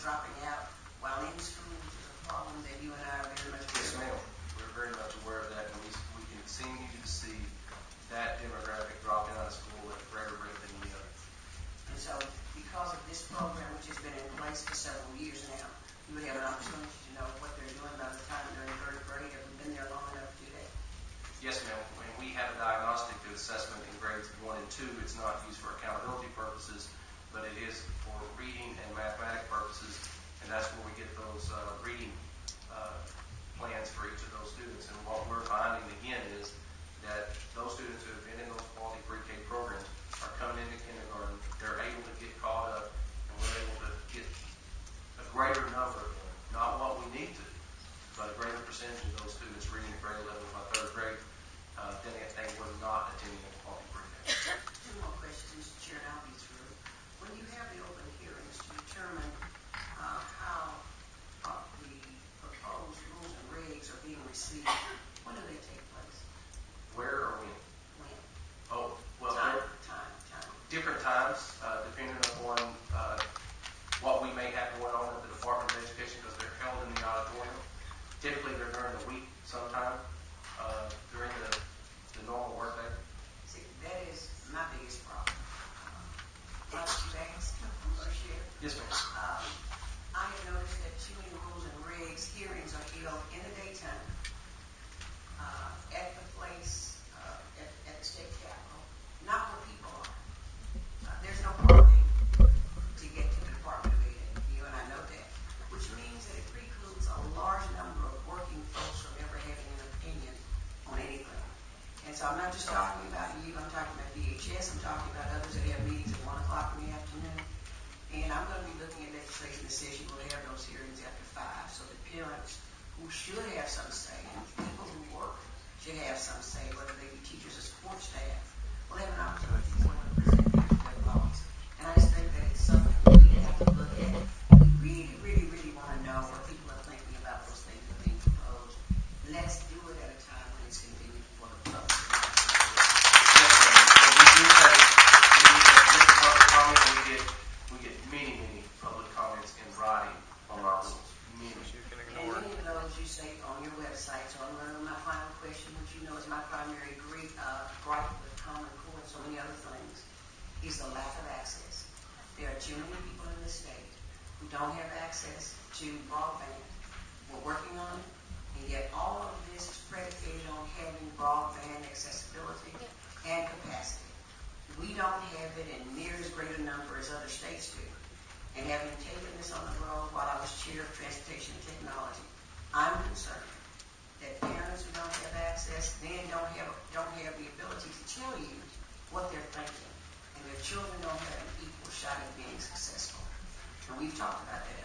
dropping out while in school, which is a problem that you and I are very much aware of. Yes, ma'am. We're very much aware of that, and we continue to see that demographic dropping out of school at a greater rate than any other. And so, because of this program, which has been in place for several years now, you would have an opportunity to know what they're doing by the time they're in third grade. Have we been there long enough to do that? Yes, ma'am. When we have a diagnostic assessment in grades 1 and 2, it's not used for accountability purposes, but it is for reading and mathematic purposes, and that's where we get those reading plans for each of those students. And what we're finding again is that those students who have been in those quality pre-K programs are coming into kindergarten, they're able to get caught up, and we're able to get a greater number of them, not what we need to, but a greater percentage of those students reading at grade level by third grade than if they were not attending a quality pre-K. Two more questions, Mr. Chair, and I'll be through. When you have the open hearings to determine how the proposed rules and regs are being received, when do they take place? Where or when? When? Oh, well, Time. Different times, depending upon what we may have going on at the Department of Education, because they're held in the auditorium. Typically, they're during the week sometime, during the normal work day. See, that is my biggest problem. Why don't you ask? I'm going to share. Yes, ma'am. I have noticed that too many rules and regs hearings are held in the daytime at the place, at the state capitol, not where people are. There's no parking to get to the Department of Ed. You and I know that, which means that it precludes a large number of working folks from ever having an opinion on anything. And so I'm not just talking about you, I'm talking about DHS, I'm talking about others that have meetings at 1 o'clock in the afternoon. And I'm going to be looking at legislation that says you will have those hearings after 5, so that parents who should have some say, and people who work should have some say, whether they be teachers or support staff, will have an opportunity to present their thoughts. And I just think that it's something we have to look at. We really want to know what people are thinking about those things that are being proposed. Let's do it at a time when it's convenient for the public. We get many public comments in writing on our rules. Many. And many of those you say on your website. So I'm going to go to my final question, which you know is my primary gripe with Common Core and so many other things, is the lack of access. There are too many people in this state who don't have access to broadband. We're working on it, and yet all of this is predicated on having broadband accessibility and capacity. We don't have it in near as great a number as other states do. And having taken this on the road while I was chair of transportation and technology, I'm concerned that parents who don't have access then don't have the ability to tell you what they're thinking, and their children don't have an equal shot at being successful. And we've talked about that